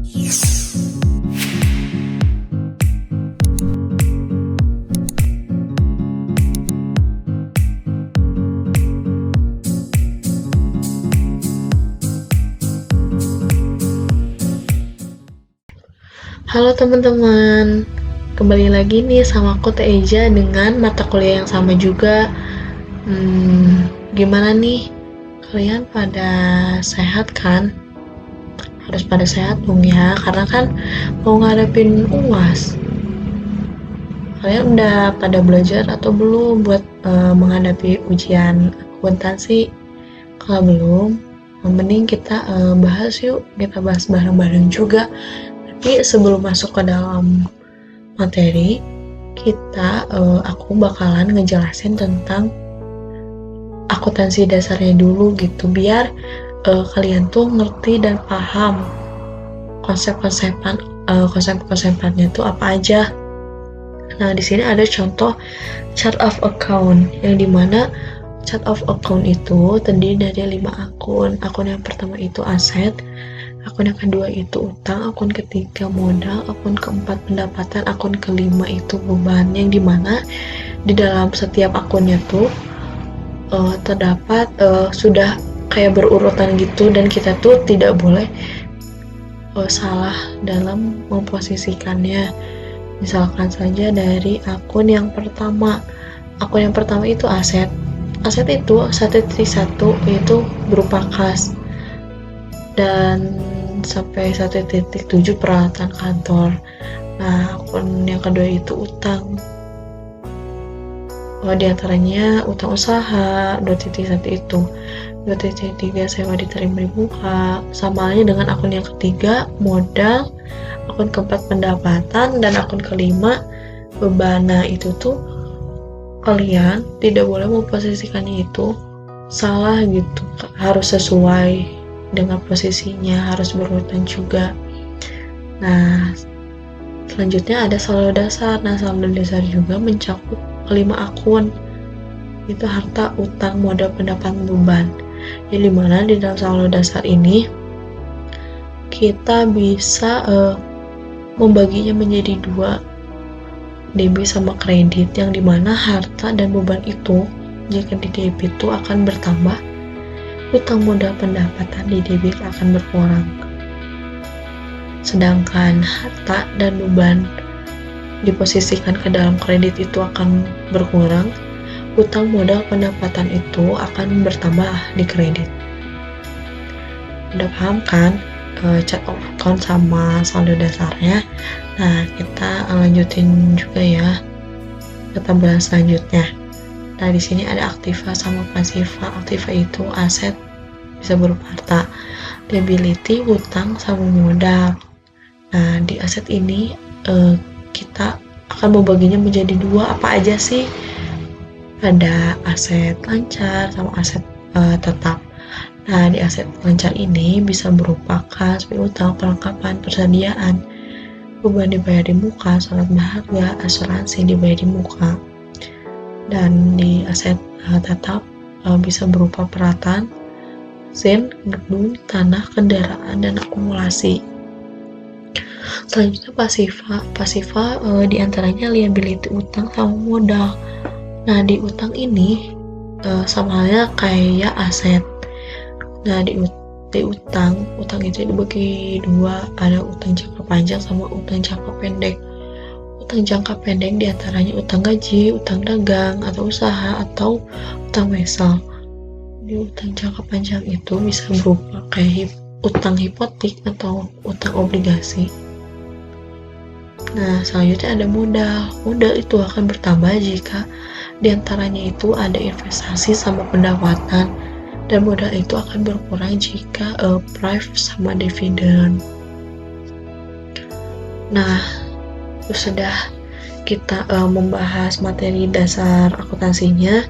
Halo teman-teman, kembali lagi nih sama aku Teh Eja dengan mata kuliah yang sama juga. Gimana nih? Kalian pada sehat kan? Harus pada sehat dong ya, karena kan mau ngadepin UAS. Kalian udah pada belajar atau belum buat menghadapi ujian akuntansi? Kalau belum, mending kita bahas yuk, kita bahas bareng-bareng juga. Tapi sebelum masuk ke dalam materi, aku bakalan ngejelasin tentang akuntansi dasarnya dulu gitu, biar kalian tuh ngerti dan paham konsep-konsepannya tuh apa aja. Nah, di sini ada contoh chart of account, yang dimana chart of account itu terdiri dari 5 akun. Akun yang pertama itu aset, akun yang kedua itu utang, akun ketiga modal, akun keempat pendapatan, akun kelima itu beban, yang dimana di dalam setiap akunnya tuh terdapat sudah kayak berurutan gitu, dan kita tuh tidak boleh salah dalam memposisikannya. Misalkan saja dari akun yang pertama itu aset itu 1.1 itu berupa kas, dan sampai 1.7 peralatan kantor. Nah, akun yang kedua itu utang, di antaranya utang usaha 2.1 itu, 2.3 sewa diterima di muka, sama halnya dengan akun yang ketiga modal, akun keempat pendapatan, dan akun kelima beban. Nah, itu tuh kalian tidak boleh memposisikannya itu salah gitu, harus sesuai dengan posisinya, harus berurutan juga. Nah, selanjutnya ada saldo dasar. Nah, saldo dasar juga mencakup kelima akun, itu harta, utang, modal, pendapatan, beban. Jadi dimana di dalam saldo dasar ini kita bisa membaginya menjadi dua, debit sama kredit, yang dimana harta dan beban itu jika di debit itu akan bertambah, utang, modal, pendapatan di debit akan berkurang. Sedangkan harta dan beban diposisikan ke dalam kredit itu akan berkurang, utang, modal, pendapatan itu akan bertambah di kredit. Udah paham kan chart of account sama saldo dasarnya? Nah, kita lanjutin juga ya ke tabel selanjutnya. Nah, di sini ada aktiva sama pasiva. Aktiva itu aset, bisa berupa harta, liability, hutang sama modal. Nah, di aset ini kita akan membaginya menjadi dua. Apa aja sih? Ada aset lancar sama aset tetap. Nah, di aset lancar ini bisa berupa kas, piutang, perlengkapan, persediaan, beban dibayar di muka, surat berharga, asuransi dibayar di muka. Dan di aset tetap bisa berupa peralatan, mesin, gedung, tanah, kendaraan, dan akumulasi. Selanjutnya pasiva diantaranya liability, utang sama modal. Nah, di utang ini sama halnya kayak aset. Nah, di utang itu dibagi dua, ada utang jangka panjang sama utang jangka pendek. Utang jangka pendek diantaranya utang gaji, utang dagang atau usaha, atau utang wesel. Di utang jangka panjang itu bisa berupa kayak utang hipotek atau utang obligasi. Nah, selanjutnya ada modal. Modal itu akan bertambah jika diantaranya itu ada investasi sama pendapatan, dan modal itu akan berkurang jika pref sama dividen. Nah, sudah kita membahas materi dasar akuntansinya,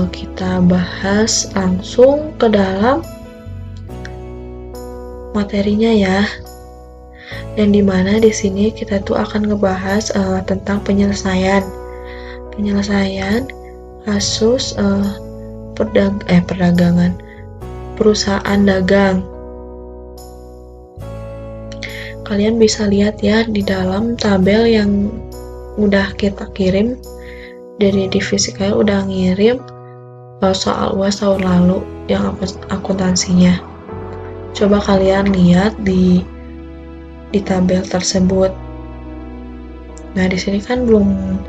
kita bahas langsung ke dalam materinya ya. Yang dimana di sini kita tuh akan ngebahas tentang penyelesaian kasus perdagangan, perusahaan dagang. kalian bisa lihat ya di dalam tabel yang udah kita kirim dari divisi kalian udah ngirim soal UAS tahun lalu yang akuntansinya. Coba kalian lihat di tabel tersebut. Nah, di sini kan belum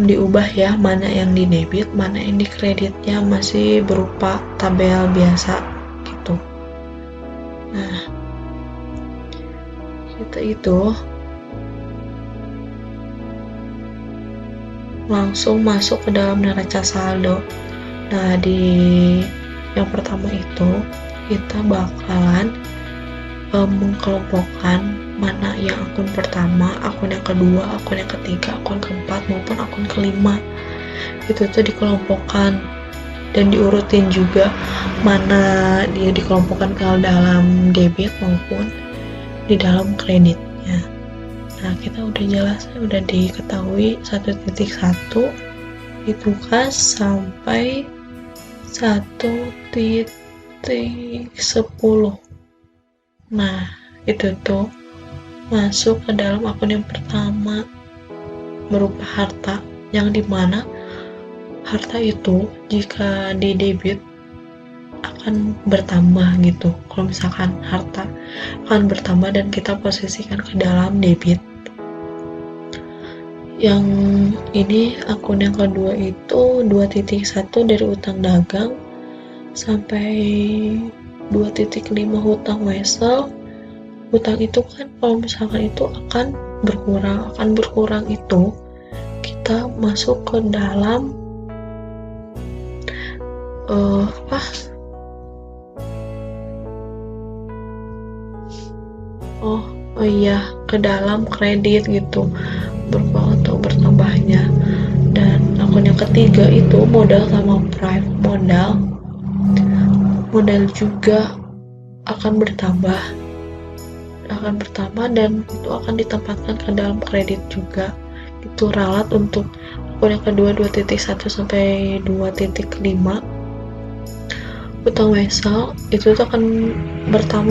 diubah ya, mana yang di debit, mana yang di kreditnya, masih berupa tabel biasa gitu. Nah, kita itu langsung masuk ke dalam neraca saldo. Nah, di yang pertama itu kita bakalan mengkelompokkan mana yang akun pertama, akun yang kedua, akun yang ketiga, akun keempat maupun akun kelima. Itu tuh dikelompokkan dan diurutin juga mana dia dikelompokkan ke dalam debit maupun di dalam kreditnya. Nah, kita udah jelas, udah diketahui 1.1 itu kas sampai 1.10. Nah, itu tuh masuk ke dalam akun yang pertama berupa harta, yang dimana harta itu jika di debit akan bertambah gitu. Kalau misalkan harta akan bertambah dan kita posisikan ke dalam debit. Yang ini akun yang kedua itu 2.1 dari utang dagang sampai 2.5 hutang wesel. Hutang itu kan kalau misalkan itu akan berkurang itu kita masuk ke dalam ke dalam kredit gitu, berkurang atau bertambahnya. Dan akun yang ketiga itu modal sama prime modal juga akan bertambah dan itu akan ditempatkan ke dalam kredit juga. Itu ralat untuk akun yang kedua 2.1 sampai 2.5. Utang wesel itu tuh akan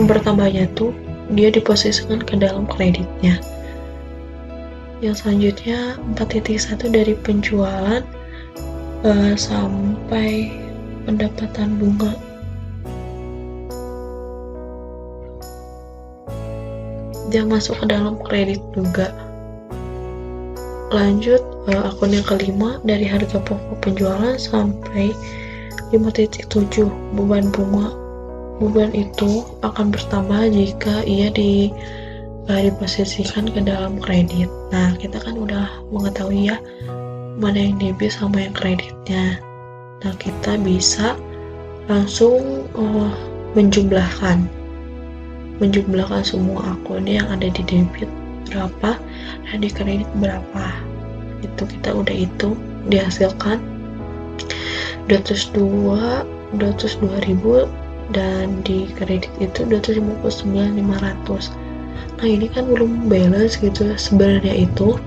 bertambahnya tuh dia diposisikan ke dalam kreditnya. Yang selanjutnya 4.1 dari penjualan sampai pendapatan bunga. Dia masuk ke dalam kredit juga. Lanjut akun yang kelima dari harga pokok penjualan sampai 5.7 beban bunga. Beban itu akan bertambah jika ia diposisikan ke dalam kredit. Nah, kita kan udah mengetahui ya mana yang debit sama yang kreditnya. Nah, kita bisa langsung menjumlahkan semua akun yang ada di debit berapa dan di kredit berapa. Itu kita udah hitung, dihasilkan 202.000 dan di kredit itu 259.500. Nah, ini kan belum balance gitu. Sebenarnya itu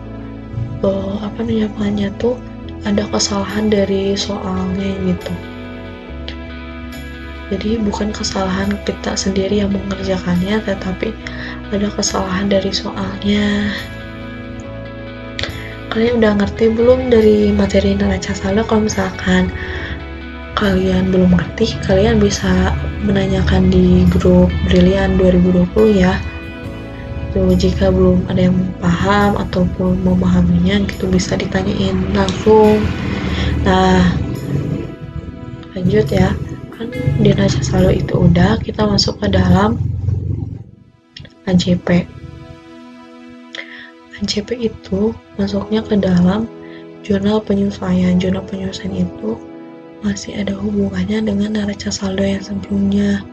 namanya tuh ada kesalahan dari soalnya gitu. Jadi bukan kesalahan kita sendiri yang mengerjakannya, tetapi ada kesalahan dari soalnya. Kalian udah ngerti belum dari materi neraca saldo? Kalau misalkan kalian belum ngerti, kalian bisa menanyakan di grup Brilian 2020 ya. Tuh, jika belum ada yang paham ataupun memahaminya gitu bisa ditanyain langsung. Nah, lanjut ya. Kan di neraca saldo itu udah, kita masuk ke dalam AJP. AJP itu masuknya ke dalam jurnal penyesuaian. Jurnal penyesuaian itu masih ada hubungannya dengan neraca saldo yang sebelumnya.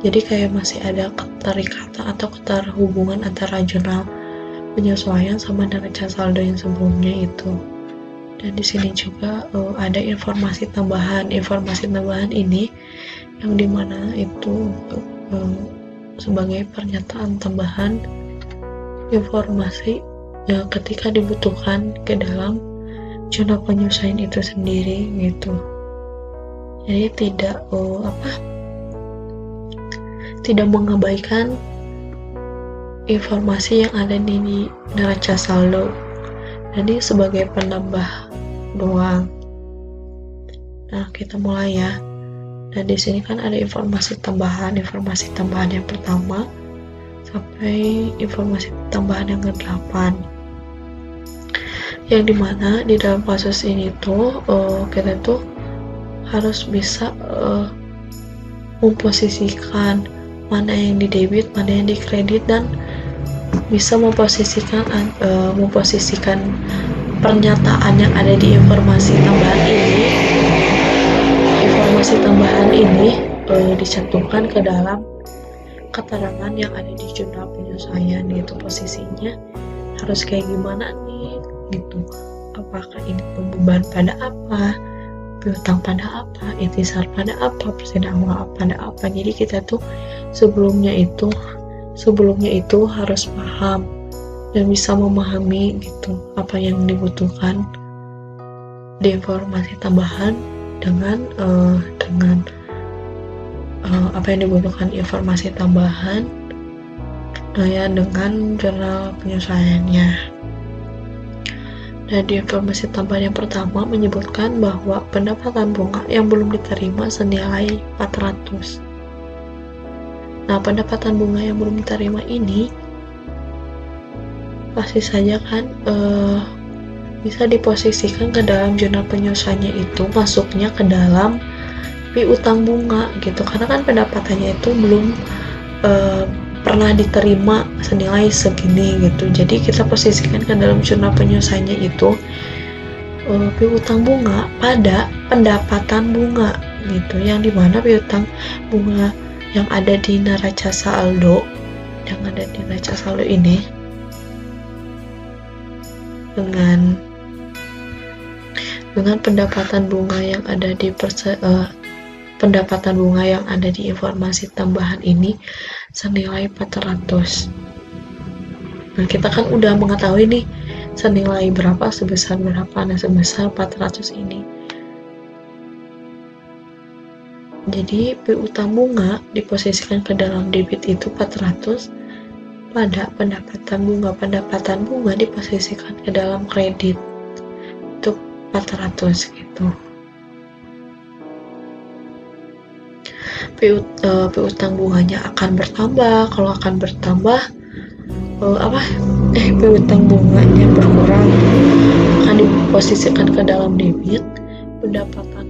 Jadi kayak masih ada keterikatan atau keterhubungan antara jurnal penyesuaian sama neraca saldo yang sebelumnya itu. Dan di sini juga ada informasi tambahan. Informasi tambahan ini yang dimana itu untuk sebagai pernyataan tambahan informasi yang ketika dibutuhkan ke dalam jurnal penyesuaian itu sendiri gitu. Jadi tidak mengabaikan informasi yang ada di neraca saldo. Jadi sebagai penambah doang. Nah, kita mulai ya. Dan di sini kan ada informasi tambahan yang pertama sampai informasi tambahan yang ke-8. Yang dimana di dalam kasus ini tuh kita tuh harus bisa memposisikan mana yang di debit, mana yang di kredit, dan bisa memposisikan pernyataan yang ada di informasi tambahan ini. Informasi tambahan ini dicantumkan ke dalam keterangan yang ada di jurnal penyesuaian gitu, posisinya harus kayak gimana nih gitu. Apakah ini pembeban pada apa, piutang pada apa, intisar pada apa, persediaan uang pada apa. Jadi kita tuh sebelumnya itu harus paham dan bisa memahami gitu apa yang dibutuhkan di informasi tambahan dengan apa yang dibutuhkan informasi tambahan dengan jurnal penyesuaiannya. Dan di informasi tambahan yang pertama menyebutkan bahwa pendapatan bunga yang belum diterima senilai 400. Nah, pendapatan bunga yang belum diterima ini pasti saja kan bisa diposisikan ke dalam jurnal penyesuaiannya itu masuknya ke dalam piutang bunga gitu, karena kan pendapatannya itu belum pernah diterima senilai segini gitu. Jadi kita posisikan ke dalam jurnal penyesuaiannya itu piutang bunga pada pendapatan bunga gitu, yang dimana piutang bunga yang ada di neraca saldo ini dengan pendapatan bunga yang ada di pendapatan bunga yang ada di informasi tambahan ini senilai 400. Nah, kita kan udah mengetahui nih senilai berapa, sebesar berapa. Nah, sebesar 400 ini. Jadi piutang bunga diposisikan ke dalam debit itu 400 pada pendapatan bunga. Pendapatan bunga diposisikan ke dalam kredit itu 400 gitu. Piutang bunganya akan bertambah. Kalau akan bertambah piutang bunganya berkurang, akan diposisikan ke dalam debit. Pendapatan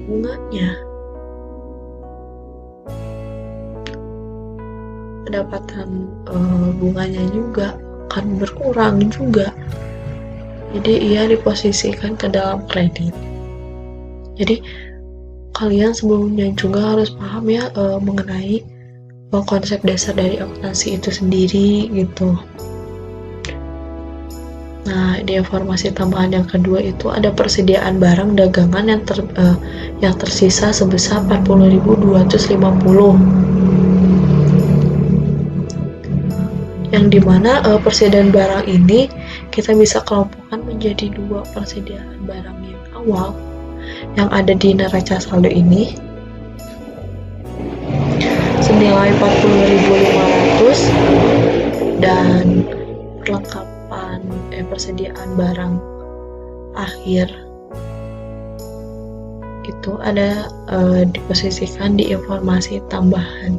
bunganya juga akan berkurang juga. Jadi ia diposisikan ke dalam kredit. Jadi kalian sebelumnya juga harus paham ya mengenai konsep dasar dari akuntansi itu sendiri gitu. Nah, di informasi tambahan yang kedua itu ada persediaan barang dagangan yang tersisa sebesar 40.250. Yang dimana persediaan barang ini kita bisa kelompokkan menjadi dua. Persediaan barang yang awal yang ada di neraca saldo ini senilai 40.500, dan perlengkapan persediaan barang akhir itu ada diposisikan di informasi tambahan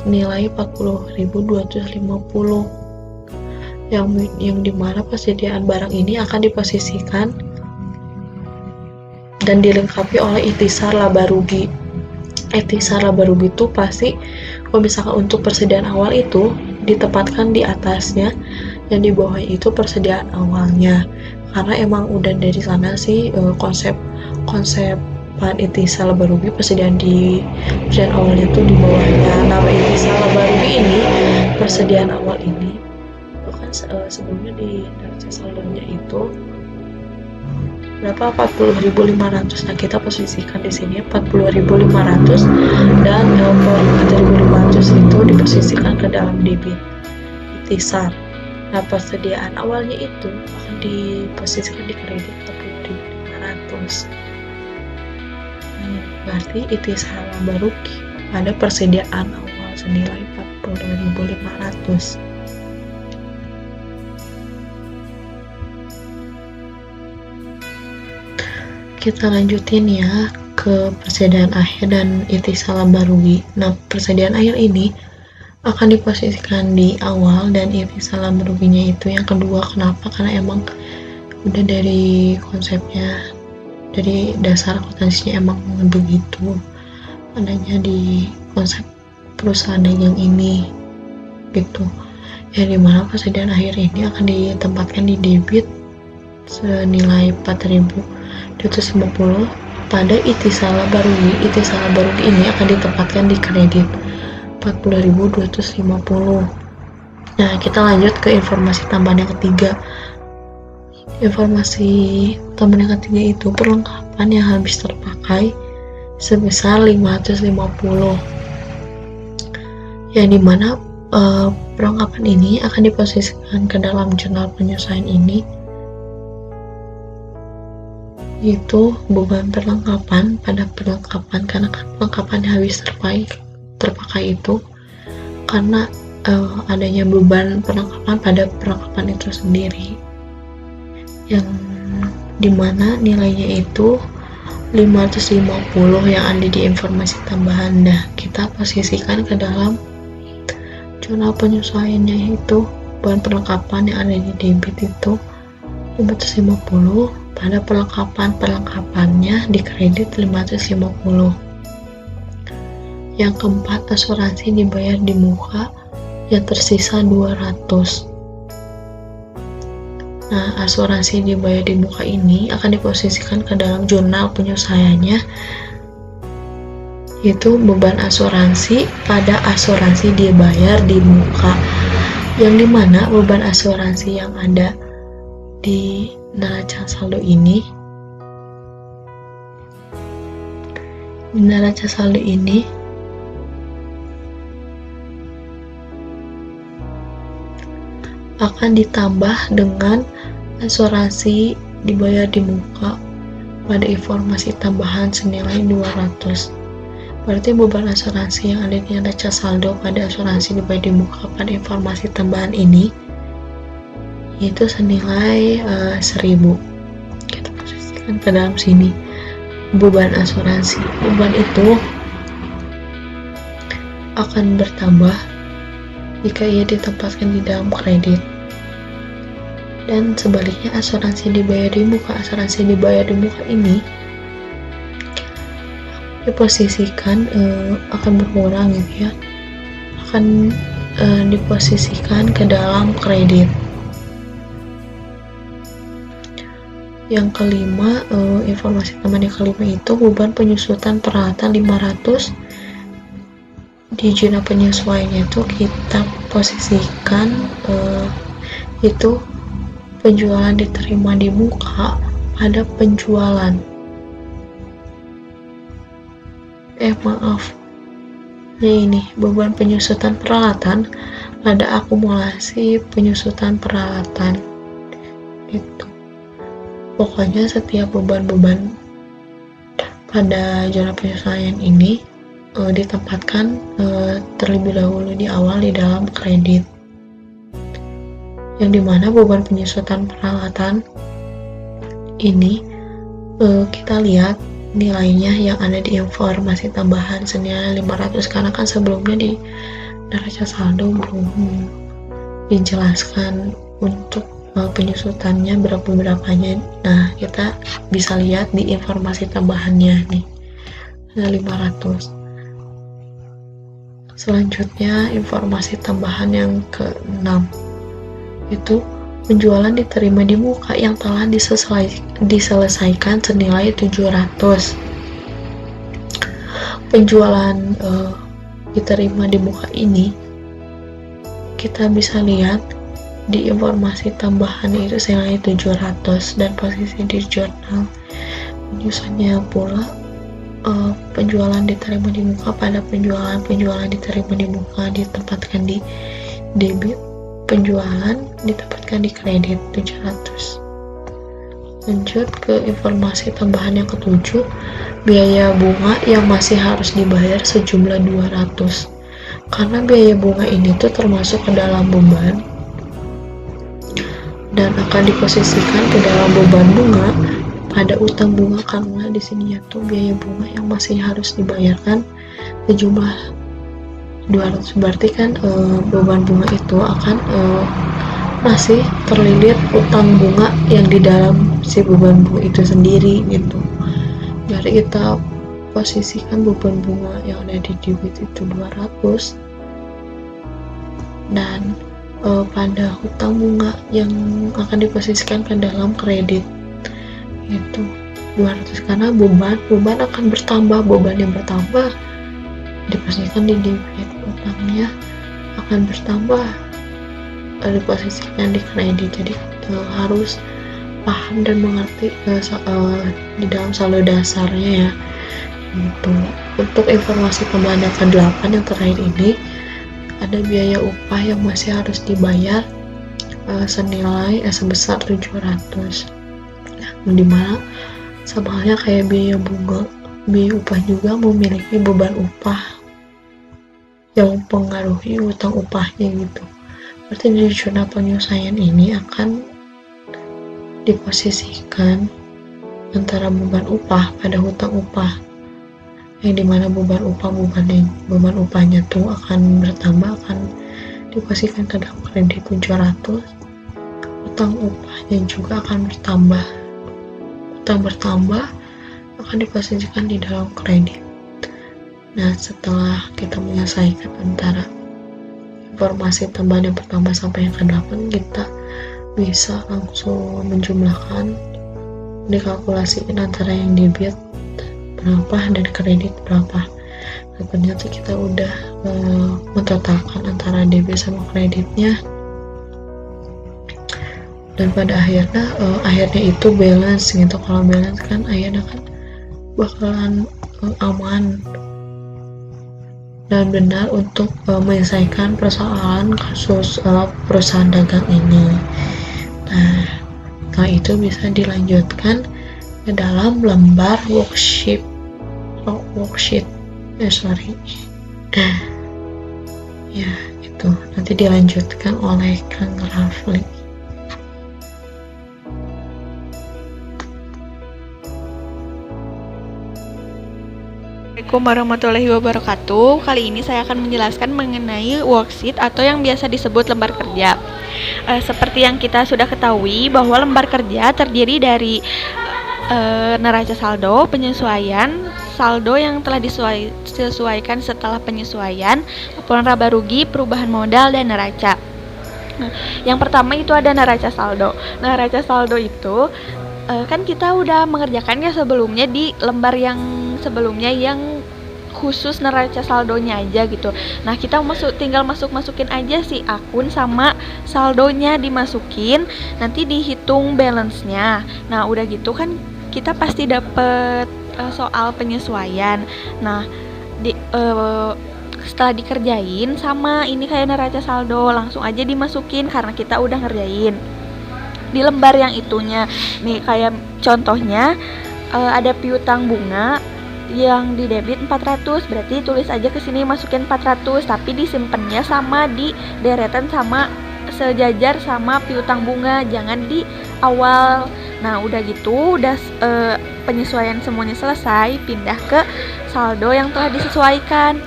senilai 40.250, yang dimana persediaan barang ini akan diposisikan dan dilengkapi oleh ikhtisar laba rugi. Ikhtisar laba rugi itu pasti kalau misalkan untuk persediaan awal itu ditempatkan di atasnya dan di bawahnya itu persediaan awalnya, karena emang udah dari sana sih konsep ikhtisar laba rugi persediaan awalnya itu di bawahnya. Nama ikhtisar laba rugi ini, persediaan awal ini kan sebelumnya di neraca saldonya itu berapa? 40.500. Nah, kita posisikan di sini 40.500 dan 40.500 itu diposisikan ke dalam debit ikhtisar. Nah, persediaan awalnya itu akan diposisikan di kredit 40.500. Berarti ikhtisar laba rugi pada persediaan awal. senilai 42.500. Kita lanjutin ya ke persediaan akhir dan itisal barui. Nah, persediaan akhir ini akan diposisikan di awal dan itisal baruinya itu yang kedua. Kenapa? Karena emang udah dari konsepnya, dari dasar akuntansinya emang begitu adanya di konsep perusahaan dagang ini gitu. Yang dimana persediaan akhir ini akan ditempatkan di debit senilai 4.250 pada itisal barui. Itisal barui ini akan ditempatkan di kredit 40.250. Nah, kita lanjut ke informasi tambahan yang ketiga. Informasi tambahan yang ketiga itu perlengkapan yang habis terpakai sebesar 550, yang dimana perlengkapan ini akan diposisikan ke dalam jurnal penyesuaian ini, yaitu beban perlengkapan pada perlengkapan, karena kan perlengkapan yang habis terpakai itu karena adanya beban perlengkapan pada perlengkapan itu sendiri, yang dimana nilainya itu 550 yang ada di informasi tambahan. Nah, kita posisikan ke dalam jurnal penyesuaiannya, yaitu beban perlengkapan yang ada di debit itu 550 pada perlengkapannya di kredit 550. Yang keempat, asuransi dibayar di muka yang tersisa 200. Nah, asuransi dibayar di muka ini akan diposisikan ke dalam jurnal penyesuaiannya, yaitu beban asuransi pada asuransi dibayar di muka, yang dimana beban asuransi yang ada di neraca saldo ini akan ditambah dengan asuransi dibayar di muka pada informasi tambahan senilai 200. Berarti beban asuransi yang ada di neraca saldo pada asuransi dibayar di muka pada informasi tambahan ini yaitu senilai 1.000. Kita posisikan ke dalam sini beban asuransi. Beban itu akan bertambah jika ia ditempatkan di dalam kredit. Dan sebaliknya, asuransi dibayar di muka ini diposisikan akan berkurang gitu ya, akan diposisikan ke dalam kredit. Yang kelima, informasi tambahan yang kelima itu beban penyusutan peralatan 500. Di jurnal penyesuaiannya itu kita posisikan itu penjualan diterima di muka pada penjualan ini beban penyusutan peralatan pada akumulasi penyusutan peralatan itu. Pokoknya setiap beban-beban pada jurnal penyesuaian ini ditempatkan terlebih dahulu di awal di dalam kredit, yang dimana beban penyusutan peralatan ini kita lihat nilainya yang ada di informasi tambahan senilai 500, karena kan sebelumnya di neraca saldo belum dijelaskan untuk penyusutannya berapanya. Nah, kita bisa lihat di informasi tambahannya nih ada 500. Selanjutnya, informasi tambahan yang ke-6 itu penjualan diterima di muka yang telah diselesaikan senilai 700. Penjualan diterima di muka ini kita bisa lihat di informasi tambahan itu senilai 700, dan posisi di jurnal penyusunnya pula penjualan diterima di muka pada penjualan diterima di muka ditempatkan di debit, penjualan ditempatkan di kredit 700. Lanjut ke informasi tambahan yang ke-7, biaya bunga yang masih harus dibayar sejumlah 200. karena biaya bunga ini tuh termasuk ke dalam beban dan akan diposisikan ke dalam beban bunga pada utang bunga, karena di sini tuh biaya bunga yang masih harus dibayarkan sejumlah 200, berarti kan beban bunga itu akan masih terlilit utang bunga yang di dalam si beban bunga itu sendiri gitu. Jadi kita posisikan beban bunga yang ada di debit itu 200 dan pada hutang bunga yang akan diposisikan ke dalam kredit itu 200, karena beban akan bertambah, beban yang bertambah diposisikan di debit, utangnya akan bertambah diposisikan di kredit. Jadi harus paham dan mengerti di dalam saldo dasarnya ya. Untuk informasi tambahan yang ke-8 yang terakhir ini, ada biaya upah yang masih harus dibayar senilai sebesar 700. Nah, dimana sama halnya kayak biaya bunga, biaya upah juga memiliki beban upah yang mempengaruhi utang upahnya gitu. Berarti di zona penyesuaian ini akan diposisikan antara beban upah pada hutang upah, yang dimana beban upahnya tuh akan bertambah, akan diposisikan ke dalam kredit 700. Utang upahnya juga akan bertambah, akan diposisikan di dalam kredit. Nah, setelah kita menyelesaikan antara informasi tambahan yang pertama sampai yang ke-8, kita bisa langsung menjumlahkan, dikalkulasikan antara yang debit berapa dan kredit berapa. Nah, ternyata kita udah mentotalkan antara debit sama kreditnya, dan pada akhirnya itu balance gitu. Kalau balance kan akhirnya kan bakalan aman dan benar untuk menyelesaikan persoalan kasus perusahaan dagang ini. Nah, setelah itu bisa dilanjutkan ke dalam lembar worksheet. Ya, itu nanti dilanjutkan oleh Kang Rafli. Assalamualaikum warahmatullahi wabarakatuh. Kali ini saya akan menjelaskan mengenai worksheet atau yang biasa disebut lembar kerja. Seperti yang kita sudah ketahui bahwa lembar kerja terdiri dari neraca saldo, penyesuaian, saldo yang telah disesuaikan setelah penyesuaian, laporan laba rugi, perubahan modal, dan neraca. Yang pertama itu ada neraca saldo. Neraca saldo itu kan kita udah mengerjakannya sebelumnya di lembar yang sebelumnya yang khusus neraca saldonya aja gitu. Nah, kita tinggal masukin aja si akun sama saldonya dimasukin, nanti dihitung balance-nya. Nah, udah gitu kan kita pasti dapet soal penyesuaian. Nah, setelah dikerjain sama ini kayak neraca saldo, langsung aja dimasukin karena kita udah ngerjain di lembar yang itunya. Nih kayak contohnya ada piutang bunga yang di debit 400, berarti tulis aja ke sini masukin 400, tapi disimpannya sama di deretan sama sejajar sama piutang bunga, jangan di awal. Nah, udah gitu, udah penyesuaian semuanya selesai, pindah ke saldo yang telah disesuaikan.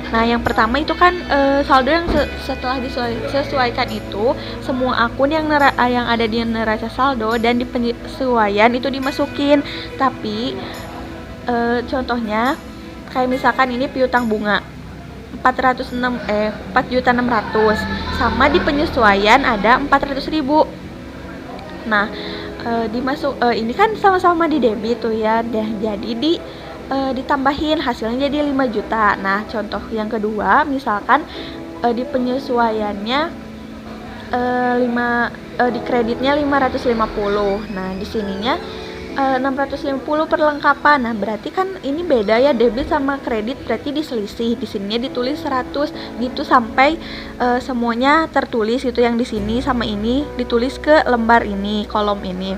Nah, yang pertama itu kan saldo yang setelah disesuaikan itu semua akun yang ada di neraca saldo dan di penyesuaian itu dimasukin. Tapi contohnya kayak misalkan ini piutang bunga 4.600.000 sama di penyesuaian ada 400.000. Nah, ini kan sama-sama di debit tuh ya, jadi ditambahin hasilnya jadi 5 juta. Nah, contoh yang kedua misalkan di penyesuaiannya di kreditnya 550. Nah, di sininya 650 perlengkapan. Nah, berarti kan ini beda ya, debit sama kredit berarti diselisih. Di sininya ditulis 100 gitu sampai semuanya tertulis itu, yang di sini sama ini ditulis ke lembar ini, kolom ini.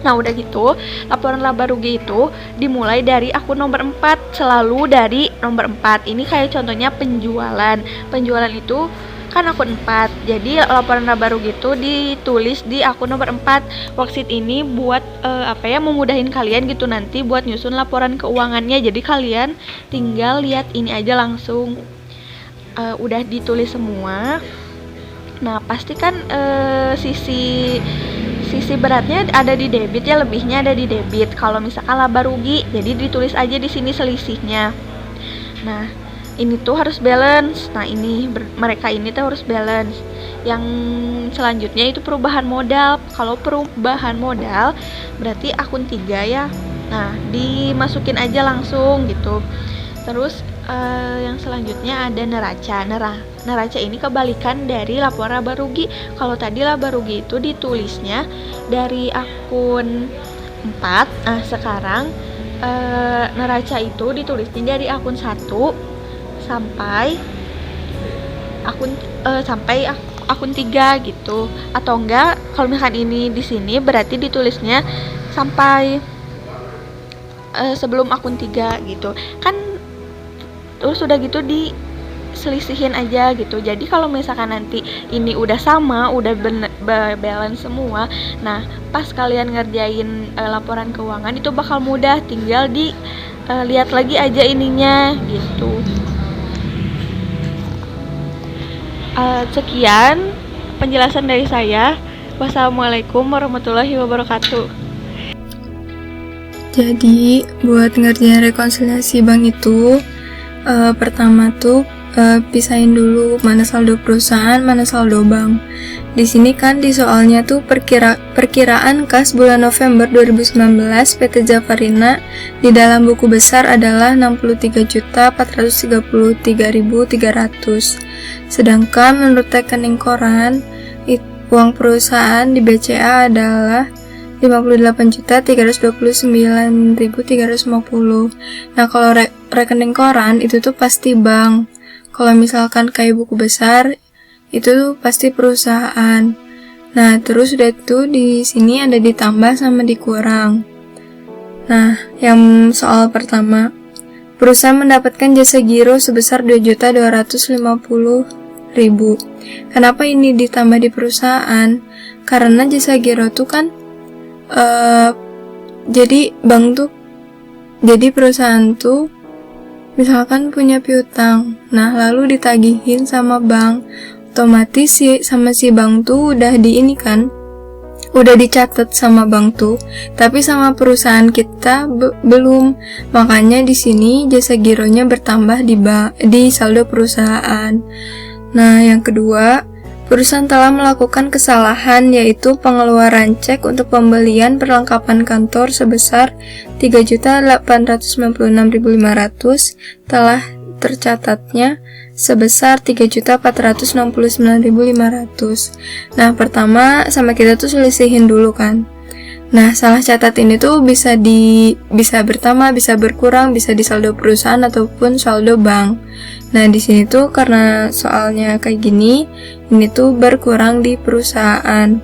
Nah udah gitu, laporan laba rugi itu dimulai dari akun nomor 4, selalu dari nomor 4. Ini kayak contohnya penjualan. Penjualan itu kan akun 4. Jadi laporan laba rugi itu ditulis di akun nomor 4. Worksheet ini buat memudahin kalian gitu nanti buat nyusun laporan keuangannya. Jadi kalian tinggal lihat ini aja langsung. Udah ditulis semua. Nah, pastikan sisi beratnya ada di debit ya, lebihnya ada di debit. Kalau misalkan laba rugi, jadi ditulis aja di sini selisihnya. Nah, ini tuh harus balance. Nah, mereka ini tuh harus balance. Yang selanjutnya itu perubahan modal. Kalau perubahan modal berarti akun 3 ya. Nah, dimasukin aja langsung gitu. Terus yang selanjutnya ada neraca. Neraca ini kebalikan dari laporan laba rugi. Kalau tadi laba rugi itu ditulisnya dari akun 4. Nah, sekarang neraca itu ditulisnya dari akun 1 sampai akun 3 gitu. Atau enggak, kalau misalkan ini di sini berarti ditulisnya sampai sebelum akun 3 gitu. Kan terus udah gitu diselisihin aja gitu. Jadi kalau misalkan nanti ini udah sama, udah balance semua, nah pas kalian ngerjain laporan keuangan itu bakal mudah, tinggal lihat lagi aja ininya gitu. Sekian penjelasan dari saya. Wassalamualaikum warahmatullahi wabarakatuh. Jadi buat ngerjain rekonsiliasi bank itu pertama tuh pisahin dulu mana saldo perusahaan, mana saldo bank. Di sini kan di soalnya tuh perkiraan kas bulan November 2019 PT Jafarina di dalam buku besar adalah 63.433.300. Sedangkan menurut rekening koran uang perusahaan di BCA adalah 58.329.350. Nah, kalau rekening koran itu tuh pasti bank. Kalau misalkan kayak buku besar itu tuh pasti perusahaan. Nah, terus udah itu di sini ada ditambah sama dikurang. Nah, yang soal pertama, perusahaan mendapatkan jasa giro sebesar 2.250.000. Kenapa ini ditambah di perusahaan? Karena jasa giro tuh kan jadi perusahaan tuh misalkan punya piutang, nah lalu ditagihin sama bank, otomatis sama si bank tuh udah udah dicatat sama bank tuh, tapi sama perusahaan kita belum. Makanya di sini jasa gironya bertambah di saldo perusahaan. Nah, yang kedua, perusahaan telah melakukan kesalahan, yaitu pengeluaran cek untuk pembelian perlengkapan kantor sebesar 3.896.500, telah tercatatnya sebesar 3.469.500. Nah, pertama sama kita tuh selisihin dulu kan. Nah, salah catat ini tuh bisa bertambah, bisa berkurang, bisa di saldo perusahaan ataupun saldo bank. Nah, di sini tuh karena soalnya kayak gini, ini tuh berkurang di perusahaan.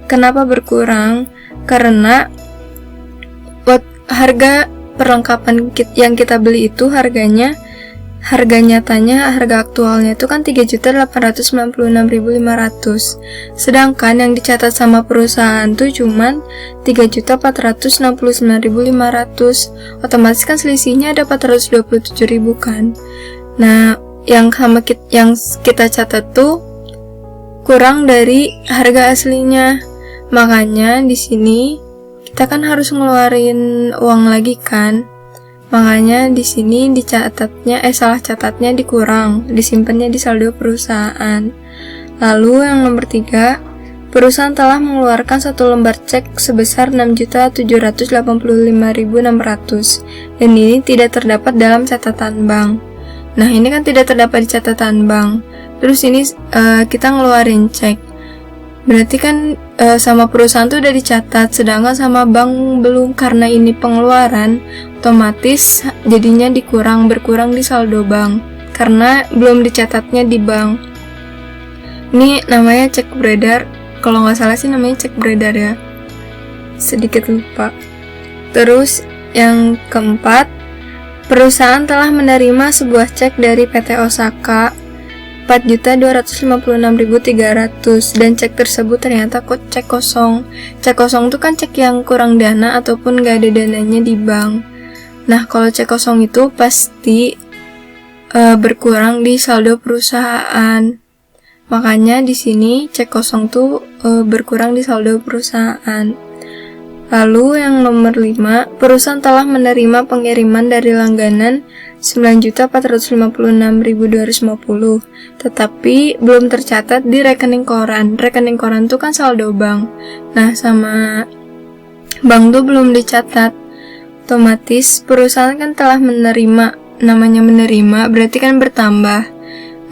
Kenapa berkurang? Karena harga perlengkapan yang kita beli itu harga nyatanya, harga aktualnya itu kan 3.896.500. Sedangkan yang dicatat sama perusahaan tuh cuman 3.469.500. Otomatis kan selisihnya ada 427.000 kan. Nah, yang kita catat tuh kurang dari harga aslinya. Makanya di sini kita kan harus ngeluarin uang lagi kan. Makanya di sini salah catatnya dikurang, disimpannya di saldo perusahaan. Lalu yang nomor 3, perusahaan telah mengeluarkan satu lembar cek sebesar 6.785.600 dan ini tidak terdapat dalam catatan bank. Nah, ini kan tidak terdapat di catatan bank. Terus ini kita ngeluarin cek. Berarti kan sama perusahaan tuh udah dicatat, sedangkan sama bank belum. Karena ini pengeluaran, otomatis jadinya berkurang di saldo bank karena belum dicatatnya di bank. Ini namanya cek beredar, kalau nggak salah sih namanya cek beredar ya. sedikit lupa. Terus yang keempat, perusahaan telah menerima sebuah cek dari PT Osaka 4.256.300 dan cek tersebut ternyata cek kosong. Cek kosong itu kan cek yang kurang dana ataupun gak ada dananya di bank. Nah, kalau cek kosong itu pasti berkurang di saldo perusahaan. Makanya di sini cek kosong tuh berkurang di saldo perusahaan. Lalu yang nomor 5, perusahaan telah menerima pengiriman dari langganan 9.456.250, tetapi belum tercatat di rekening koran. Rekening koran tuh kan saldo bank. Nah, sama bank tuh belum dicatat. Otomatis perusahaan kan telah menerima. Namanya menerima berarti kan bertambah.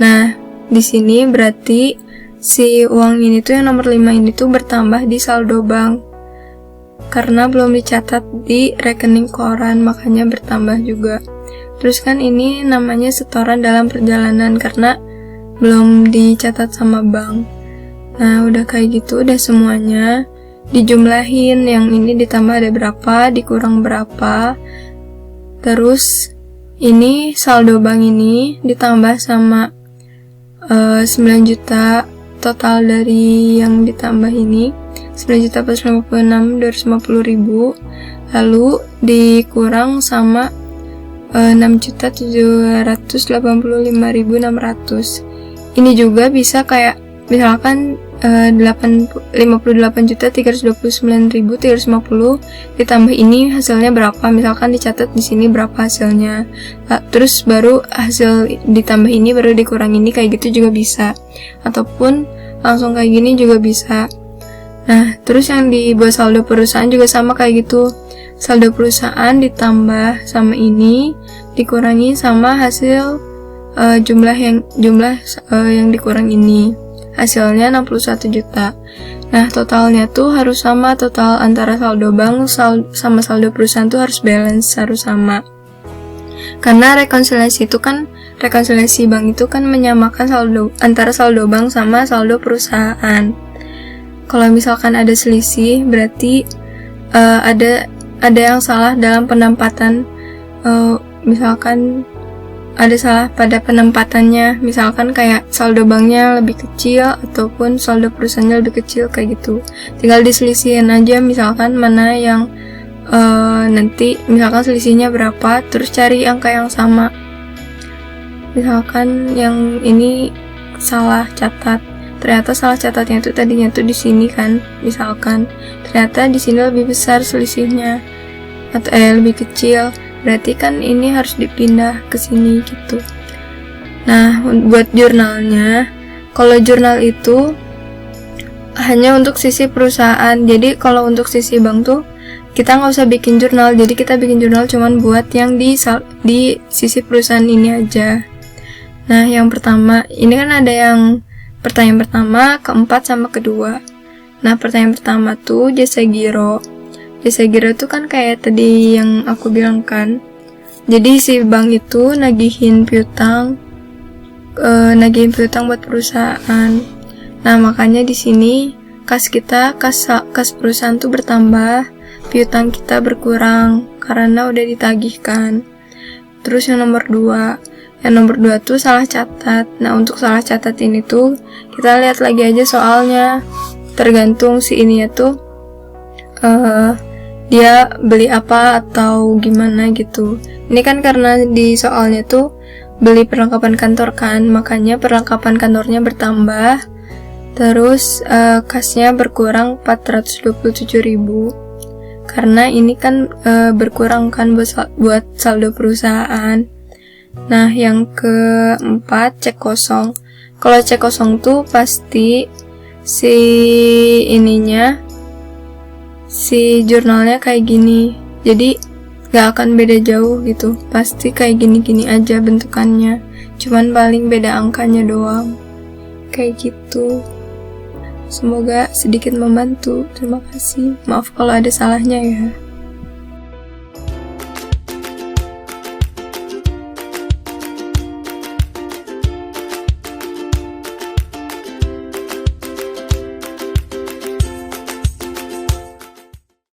Nah, di sini berarti si uang ini tuh yang nomor 5 ini tuh bertambah di saldo bank. Karena belum dicatat di rekening koran, makanya bertambah juga. Terus kan ini namanya setoran dalam perjalanan karena belum dicatat sama bank. Nah, udah kayak gitu, udah semuanya dijumlahin, yang ini ditambah ada berapa, dikurang berapa. Terus ini saldo bank ini ditambah sama 9 juta total dari yang ditambah ini 9.456.250.000, lalu dikurang sama 6.785.600. Ini juga bisa kayak misalkan 58.329.350 ditambah ini hasilnya berapa, misalkan dicatat di sini berapa hasilnya. Terus baru hasil ditambah ini baru dikurang ini, kayak gitu juga bisa. Ataupun langsung kayak gini juga bisa. Nah, terus yang dibuat saldo perusahaan juga sama kayak gitu. Saldo perusahaan ditambah sama ini dikurangi sama hasil jumlah yang dikurang ini. Hasilnya 61 juta. Nah, totalnya tuh harus sama, total antara saldo bank sama saldo perusahaan tuh harus balance, harus sama. Karena rekonsiliasi bank itu kan menyamakan saldo antara saldo bank sama saldo perusahaan. Kalau misalkan ada selisih, berarti ada yang salah dalam penempatan. Misalkan ada salah pada penempatannya, misalkan kayak saldo banknya lebih kecil ataupun saldo perusahaannya lebih kecil, kayak gitu. Tinggal diselisihin aja, misalkan mana yang nanti misalkan selisihnya berapa, terus cari angka yang sama. Misalkan yang ini salah catat, ternyata salah catatnya itu tadinya tuh di sini kan, misalkan ternyata di sini lebih besar selisihnya atau lebih kecil, berarti kan ini harus dipindah ke sini gitu. Nah, buat jurnalnya, kalau jurnal itu hanya untuk sisi perusahaan, jadi kalau untuk sisi bank tuh kita nggak usah bikin jurnal, jadi kita bikin jurnal cuman buat yang di sisi perusahaan ini aja. Nah, yang pertama, ini kan ada yang pertanyaan pertama, keempat, sama kedua. Nah, pertanyaan pertama tuh jasa giro. Jasa giro tuh kan kayak tadi yang aku bilang kan. Jadi si bank itu nagihin piutang buat perusahaan. Nah, makanya di sini kas perusahaan tuh bertambah, piutang kita berkurang karena udah ditagihkan. Terus yang nomor 2 tuh salah catat. Nah, untuk salah catat ini tuh kita lihat lagi aja soalnya, tergantung si ininya tuh dia beli apa atau gimana gitu. Ini kan karena di soalnya tuh beli perlengkapan kantor kan, makanya perlengkapan kantornya bertambah. Terus kasnya berkurang 427.000 karena ini kan berkurang kan buat saldo perusahaan. Nah, yang keempat, cek kosong. Kalau cek kosong tuh pasti si jurnalnya kayak gini, jadi gak akan beda jauh gitu, pasti kayak gini-gini aja bentukannya, cuman paling beda angkanya doang, kayak gitu. Semoga sedikit membantu. Terima kasih, maaf kalau ada salahnya ya.